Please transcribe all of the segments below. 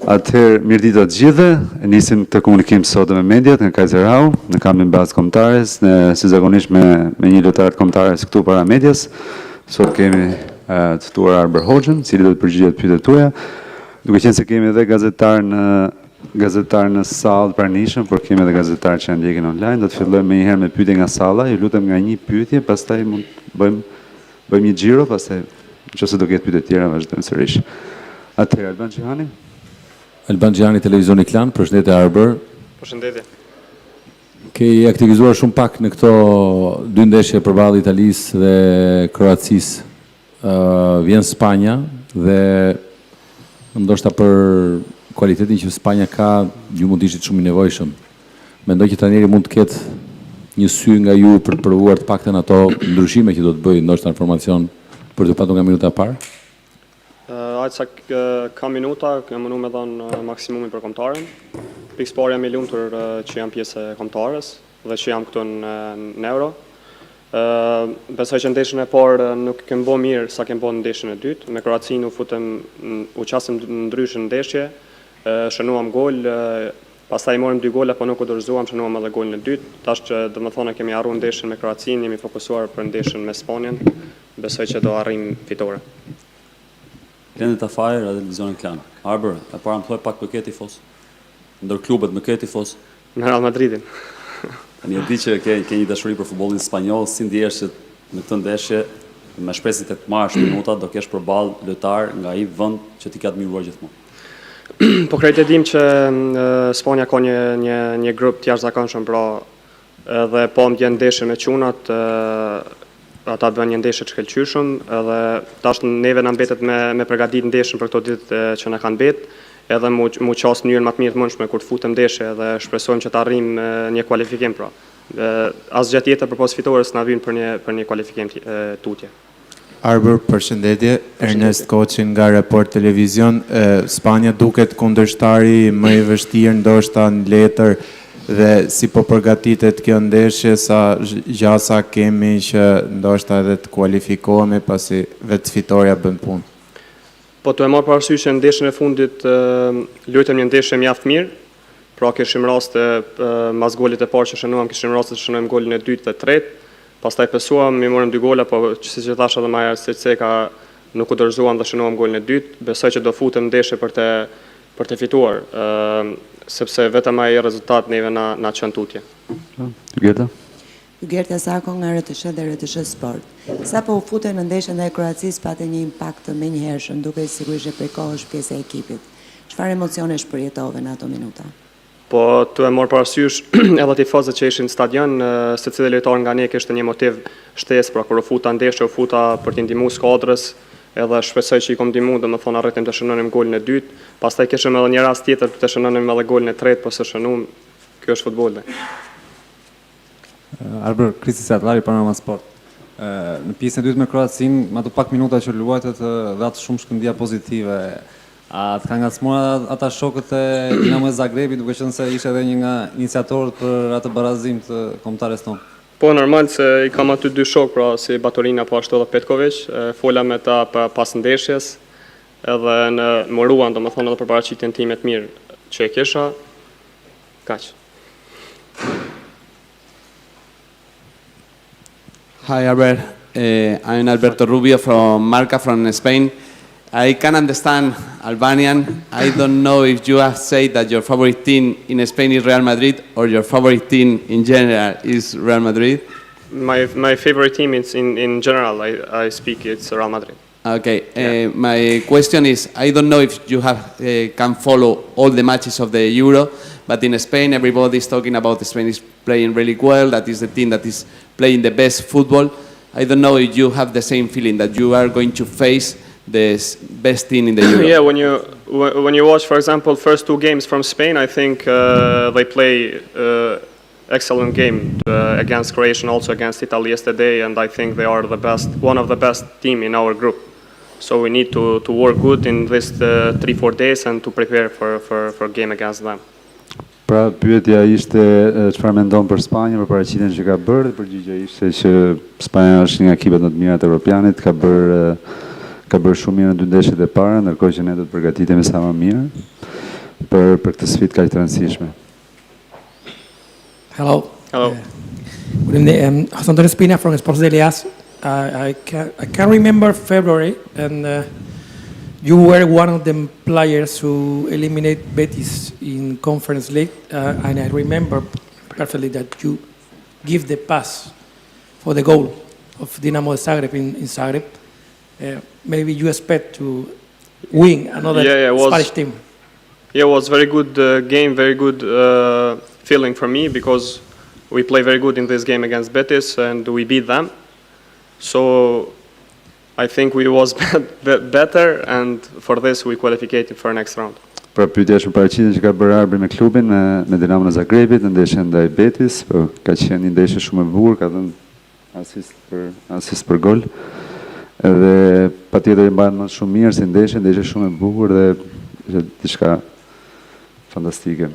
Atëherë, mirë ditë të gjithëve, nisim të komunikim sot me mediat nga Kajzerau, në kampin bazë kombëtares, si zakonisht me një lojtar kombëtares këtu para medias. Sot kemi të ftuar Arber Hoxhën, i cili do të përgjigjet pyetjet tuaja. Duke qenë se kemi edhe gazetar në sallë pranishëm, por kemi edhe gazetar që ndjekin online, do të fillojmë menjëherë me pyetje nga salla. Ju lutem nga një pyetje, pastaj mund bëjmë një xhiro, pastaj nëse do ketë pyetje të tjera vazhdojmë sërish. Atëherë Alban Xhihani. Alban Xhihani, Televizioni Klan, përshëndetje Arber. Përshëndetje. Ke aktivizuar shumë pak në këto dy ndeshje përballë Italisë dhe Kroacisë. Vjen Spanja dhe ndoshta për kualitetin që Spanja ka, ju mund të ishit shumë i nevojshëm. Mendoj që trajneri mund të ketë një sy nga ju për të provuar të paktën ato ndryshime që do të bëjë ndoshta në formacion për të patur nga minuta e parë. Sa ka minuta, kam mënu me dhënë maksimumin për kombëtaren. Pikësparja me lumtur që jam pjesë e kombëtares dhe që jam këtu në Euro. Besoj që ndeshjen e parë nuk kem bë mirë sa kem bë në ndeshjen e dytë. Me Kroacinë u qasëm ndryshë në ndeshje, shënuam gol, pastaj morëm 2 gola, po nuk u dorëzuam, shënuam edhe golin e dytë. Tash që domethënë kemi harruar ndeshjen me Kroacinë, jemi fokusuar për ndeshjen me Spanjën. Besoj që do arrijm fitore. Lende Tafajër edhe Televizioni Klan. Arber, e para më thuaj pak për këtë tifos? Ndër klubet me këtë tifos? Me Real Madridin. Një di që ke një dashuri për futbollin spanjoll, si ndihesh që në këtë ndeshje me shpresë të të marrësh minuta do kesh përballë lojtar nga ai vend që ti ka admiruar gjithmonë. Po krejt e dim që Spanja ka një grup të jashtëzakonshëm, pra edhe po më vjen ndeshje me çunat, ata bëjnë një ndeshje të shkëlqyeshëm, edhe tash neve na mbetet me përgatitë ndeshjen për këto ditë që na kanë mbet, edhe mu qas në mënyrën më të mirë të mundshme kur të futem ndeshje dhe shpresojmë që të arrijmë një kualifikim pra. Asgjë tjetër përpos fitores na vjen për një kualifikim tutje. Arber, përshëndetje. Ernest Koçi nga Report Televizion. Spanja duket kundërshtari më i vështirë ndoshta në letër. Dhe si po përgatitet kjo ndeshje, sa gjasa kemi që ndoshta edhe të kualifikohemi pasi vetë fitoria bën punë. Po të e marrë parasysh që ndeshjen e fundit luajtëm një ndeshje mjaft mirë, pra kishim raste mas golit e parë që shënuam, kishim raste të shënojmë golin e dytë dhe tretë, pastaj pesuam, mi morëm 2 gola, po siç e thash edhe më herë, Seceka nuk u dorëzuam dhe shënuam golin e dytë, besoj që do futem ndeshje për të fituar. Sepse vetëm ai rezultat neve na çon tutje. Gerta Sako nga RTS dhe RTS Sport. Sa po u futën në ndeshjen ndaj Kroacisë patë një impakt menjëhershëm, duke sigurisht e prej kohësh pjesë e ekipit. Çfarë emocionesh përjetove në ato minuta? Po të e marr parasysh edhe tifozët që ishin në stadion, secili lojtar nga ne kishte një motiv shtesë, pra kur u futa ndeshje, u futa për të ndihmuar skuadrës, edhe shpresoj që i kom ndihmuar, domethënë arritëm të shënonim golin e dytë, pastaj kishim edhe një rast tjetër për të shënonim edhe golin e tretë, po së shënuam. Kjo është futbolli. Arber, Kristi Satlari, Panorama Sport. Në pjesën e dytë me Kroacinë, me ato pak minuta që luajtët dhe atë shumë shkëndija pozitive, a të ka ngacmuar ata shokët e Dinamo Zagrebi, duke qenë se ishte edhe një nga iniciatorët për atë barazim të kombëtares tonë? Po, normal se i kam aty 2 shok, pra si Batorina po ashtu edhe Petković, fola me ta pas ndeshjes, edhe në moruan, domethënë edhe për paraqitjen time të mirë që e kisha. Kaq. Hi, Albert. I'm Alberto Rubio from Marca, from Spain. I can understand Albanian. I don't know if you have said that your favorite team in Spain is Real Madrid or your favorite team in general is Real Madrid. My favorite team is in general. I speak it's Real Madrid. Okay. Yeah. My question is, I don't know if you have can follow all the matches of the Euro, but in Spain everybody is talking about Spain is playing really well. That is the team that is playing the best football. I don't know if you have the same feeling that you are going to face the best team in the Euro. Yeah, when you watch, for example, first 2 games from Spain, I think they play excellent game against Croatia and also against Italy yesterday, and I think they are the best, one of the best team in our group. So we need to work good in this 3-4 days and to prepare for game against them. Pra pyetja ishte çfarë mendon për Spanjën, për paraqitjen që ka bërë, dhe përgjigjja ishte që Spanja është një nga ekipet më të mira të Europianit, ka bërë shumë mirë në 2 ndeshjet e para, ndërkohë që ne do të përgatitemi sa më mirë për këtë sfidë kaq të rëndësishme. Hello. Hello. Good evening. José Antonio Espina from Sports Daily AS. I can remember February, and you were one of the players who eliminated Betis in Conference League, and I remember perfectly that you give the pass for the goal of Dinamo Zagreb in Zagreb. Maybe you expect to win another Spanish team. Yeah, it was very good game, very good feeling for me because we play very good in this game against Betis and we beat them. So I think we was better and for this we qualified for next round. Pra pyetja është për paraqitjen që ka bërë arbitri me klubin, me Dinamo në Zagrebit, në ndeshjen ndaj Betis, po ka qenë një ndeshje shumë e bukur, ka dhënë asist për gol. Edhe patjetër i mbahet më shumë mirë si ndeshje shumë e bukur dhe ishte diçka fantastike.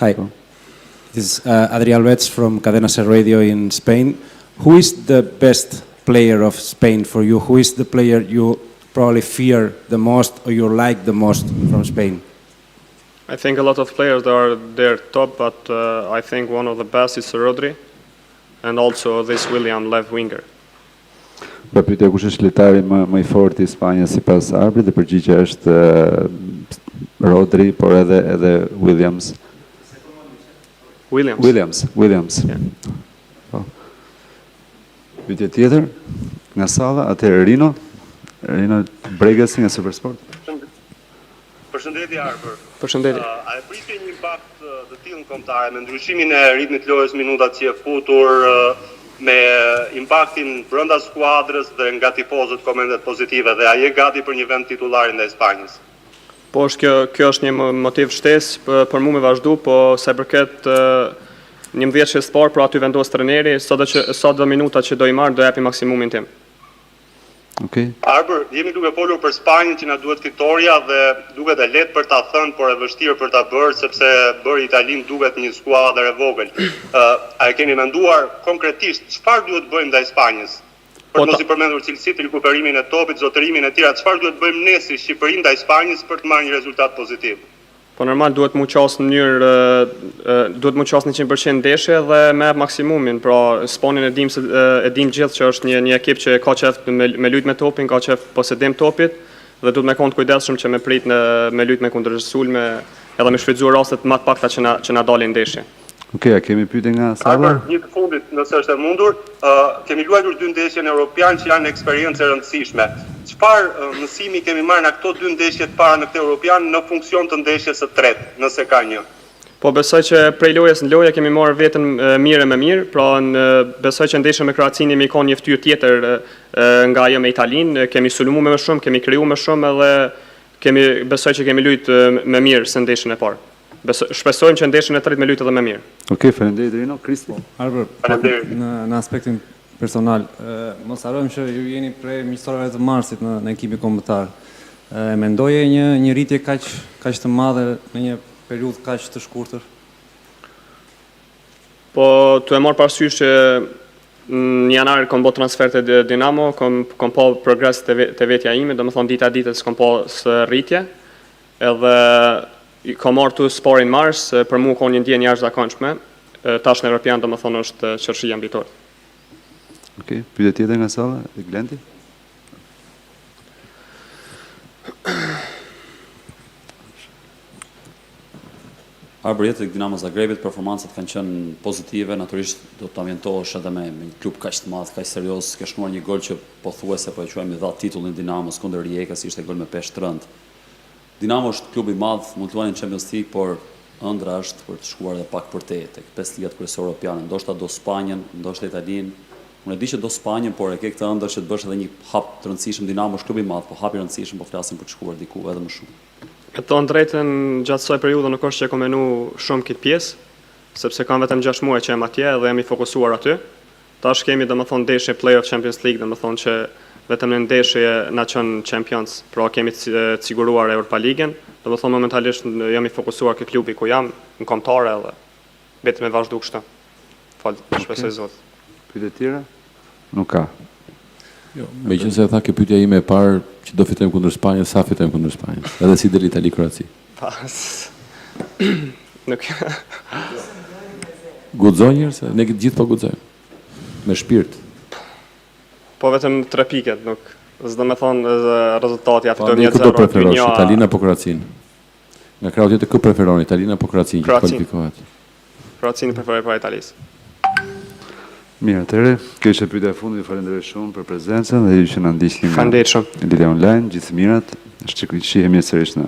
Hi, this is Adrián Alves from Cadena Ser Radio in Spain. Who is the best player of Spain for you? Who is the player you probably fear the most or you like the most from Spain? I think a lot of players are there top, but I think one of the best is Rodri and also this William left winger. Pra pyetja kush është lojtari më i fortë i Spanjës sipas arbitrit, dhe përgjigjja është Rodri, por edhe Williams. Williams. Yeah. Po. Pyetje tjetër nga salla, atëherë Rino Bregasi nga Supersport. Përshëndetje Arber. Përshëndetje. A e pritje një impakt të tillë kombëtare me ndryshimin e ritmit lojës, minutat që e futur, me impaktin brenda skuadrës dhe nga tifozët komentet pozitive, dhe a je gati për një vend titullar ndaj Spanjës? Po kjo është një motiv shtesë për mua me vazhdu, po sa përket 11 që sport, pra aty vendos trajneri, sa do minuta që do i marr do japi maksimumin tim. Okay. Arber, jemi duke folur për Spanjën që na duhet fitoria dhe duket e lehtë për ta thënë, por e vështirë për ta bërë sepse bëri Italinë duket një skuadër e vogël. A e keni menduar konkretisht çfarë duhet bëjmë ndaj Spanjës? Për mos i përmendur cilësitë, rikuperimin e topit, zotërimin e tjera, çfarë duhet bëjmë ne si Shqipëri ndaj Spanjës për të marrë një rezultat pozitiv? Po normal duhet mu qasë në mënyrë, duhet mu qasë 100% ndeshje dhe me maksimumin, pra Spanjën e dim gjithë që është një ekip që ka qef me lujt me topin, ka qef posedim topit dhe duhet me kontë kujdesshëm që me prit me lujt me kundërsulme edhe me shfrytzuar rastet më të pakta që na dalin ndeshje. Okej, a kemi pyetje nga salla? Një të fundit, nëse është e mundur, kemi luajtur 2 ndeshje në Europian që janë eksperiencë e rëndësishme. Çfarë mësimi kemi marrë nga këto 2 ndeshje të para në këtë Europian në funksion të ndeshjes së tretë, nëse ka një? Po besoj që prej lojës në lojë kemi marrë veten mirë me mirë, pra besoj që ndeshja me Kroacinë mi ka një fytyrë tjetër nga ajo me Italinë, kemi sulmuar më shumë, kemi krijuar më shumë edhe besoj që kemi luajtur më mirë se ndeshjen e parë. Shpresojmë që ndeshjen e tretë me luajtë edhe më mirë. Okej, faleminderit Rino. Kristo. Arber, në aspektin personal, mos harrojmë që ju jeni prej miqësorëve të Marsit në ekipin kombëtar. Mendoje një rritje kaq të madhe në një periudhë kaq të shkurtër? Po, tu e marr parasysh që në janar kam bërë transfer te Dinamo, kam pa progres te vetja ime, domethënë dita ditës kam pa rritje. Edhe kam marrë tu sparin mars, për mua ka një ndjenjë jashtëzakonshme. Tash në Europian domethënë është qershia mbitor. Okej, pyetje tjetër nga salla, Glenti? Arber, jetë Dinamo Zagrebit, performancat kanë qenë pozitive, natyrisht do të ambientohesh edhe me një klub kaq të madh, kaq serioz, ke shnuar një gol që pothuajse po e quajmë dha titullin Dinamos kundër Rijekës, ishte gol me peshë të rënd. Dinamo është klub i madh, mund të luajë në Champions League, por ëndra është për të shkuar edhe pak për te tek 5 ligat kryesore europiane, ndoshta do Spanjën, ndoshta Italinë. Unë e di që do Spanjën, por e ke këtë ëndër që të bësh edhe një hap të rëndësishëm. Dinamo është klub i madh, po hapi i rëndësishëm, po flasim për të shkuar diku edhe më shumë. E tonë drejtën, gjatë kësaj periudhe nuk është që kam menu shumë këtë pjesë, sepse kam vetëm 6 muaj që jam atje dhe jemi fokusuar aty. Tash kemi domethënë ndeshje Play-off Champions League, domethënë që vetëm në ndeshje na qënë champions, pra kemi të siguruar Europa Ligën. Do të thonë momentalisht jam i fokusuar ke klubi ku jam, në kombëtare edhe vetëm me vazhdu kështu. Shpresoj Zot. Pyetje tjera? Nuk ka. Jo, meqense e tha ke pyetja ime e parë që do fitojmë kundër Spanjës, sa fitojmë kundër Spanjës? Edhe si del Itali Kroaci. Pas. Nuk. Guxoj njërë se ne gjithë po guxojmë. Me shpirt. Po vetëm 3 piket, nuk. S'do me thonë rezultati, a Po fitojmë ne 1-0. këto preferosh, Italinë apo Kroacinë? Nga krau tjetër kë preferon, Italinë apo Kroacinë që Kroacinë. kualifikohet? Kroacinë preferoj para Italisë. Mirë, atëherë, kjo ishte pyetja e fundit. Ju falenderoj shumë për prezencën dhe ju që na ndiqni Faleminderit shumë. Lidhja Online. Gjithë mirat. Shihemi sërish në